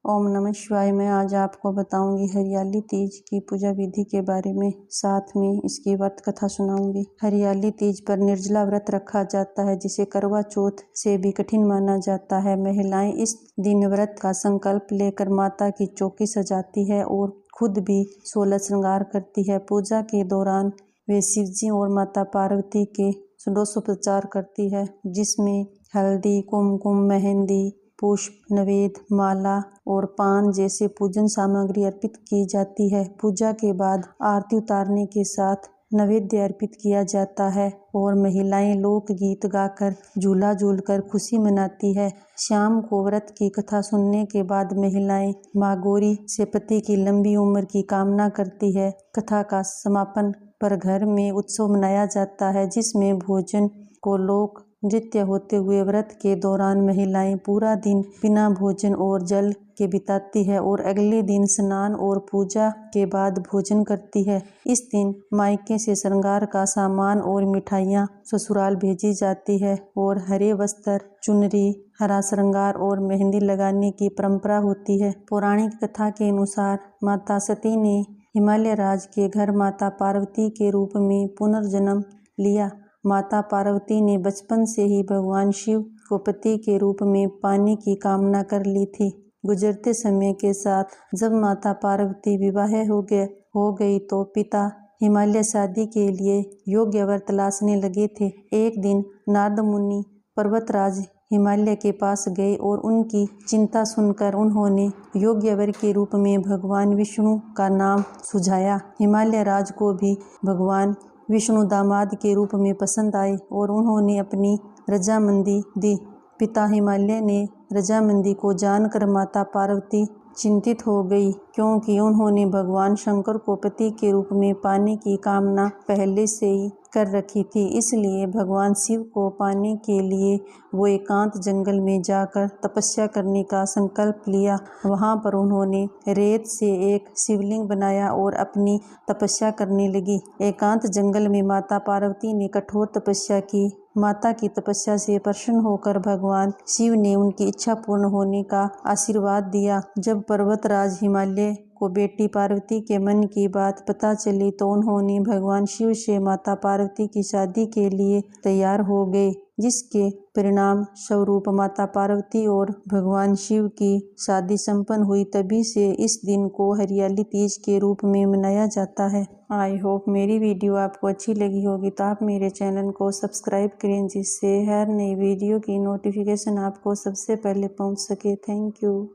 ओम नमः शिवाय। मैं आज आपको बताऊंगी हरियाली तीज की पूजा विधि के बारे में, साथ में इसकी व्रत कथा सुनाऊंगी। हरियाली तीज पर निर्जला व्रत रखा जाता है, जिसे करवा चौथ से भी कठिन माना जाता है। महिलाएं इस दिन व्रत का संकल्प लेकर माता की चौकी सजाती है और खुद भी 16 श्रृंगार करती है। पूजा के दौरान वे शिवजी और माता पार्वती के षोडशोपचार करती है, जिसमें हल्दी, कुमकुम, मेहंदी, पुष्प, नवेद, माला और पान जैसे पूजन सामग्री अर्पित की जाती है। पूजा के बाद आरती उतारने के साथ नैवेद्य अर्पित किया जाता है और महिलाएं लोकगीत गाकर झूला झूलकर खुशी मनाती है। शाम को व्रत की कथा सुनने के बाद महिलाएं माँ गौरी से पति की लंबी उम्र की कामना करती है। कथा का समापन पर घर में उत्सव मनाया जाता है, जिसमें भोजन को लोक नृत्य होते हुए व्रत के दौरान महिलाएं पूरा दिन बिना भोजन और जल के बिताती है और अगले दिन स्नान और पूजा के बाद भोजन करती है। इस दिन मायके से श्रृंगार का सामान और मिठाइयाँ ससुराल भेजी जाती है और हरे वस्त्र, चुनरी, हरा श्रृंगार और मेहंदी लगाने की परंपरा होती है। पौराणिक कथा के अनुसार माता सती ने हिमालय राज के घर माता पार्वती के रूप में पुनर्जन्म लिया। माता पार्वती ने बचपन से ही भगवान शिव को पति के रूप में पाने की कामना कर ली थी। गुजरते समय के साथ जब माता पार्वती विवाह हो गई तो पिता हिमालय शादी के लिए योग्य वर तलाशने लगे थे। एक दिन नारद मुनि पर्वतराज हिमालय के पास गए और उनकी चिंता सुनकर उन्होंने योग्य वर के रूप में भगवान विष्णु का नाम सुझाया। हिमालय राज को भी भगवान विष्णु दामाद के रूप में पसंद आए और उन्होंने अपनी रजामंदी दी। पिता हिमालय ने रजामंदी को जानकर माता पार्वती चिंतित हो गई, क्योंकि उन्होंने भगवान शंकर को पति के रूप में पाने की कामना पहले से ही कर रखी थी। इसलिए भगवान शिव को पाने के लिए वो एकांत जंगल में जाकर तपस्या करने का संकल्प लिया। वहां पर उन्होंने रेत से एक शिवलिंग बनाया और अपनी तपस्या करने लगी। एकांत जंगल में माता पार्वती ने कठोर तपस्या की। माता की तपस्या से प्रसन्न होकर भगवान शिव ने उनकी इच्छा पूर्ण होने का आशीर्वाद दिया। जब पर्वतराज हिमालय को बेटी पार्वती के मन की बात पता चली तो उन्होंने भगवान शिव से माता पार्वती की शादी के लिए तैयार हो गए, जिसके परिणाम स्वरूप माता पार्वती और भगवान शिव की शादी संपन्न हुई। तभी से इस दिन को हरियाली तीज के रूप में मनाया जाता है। आई होप मेरी वीडियो आपको अच्छी लगी होगी, तो आप मेरे चैनल को सब्सक्राइब करें, जिससे हर नई वीडियो की नोटिफिकेशन आपको सबसे पहले पहुंच सके। Thank you.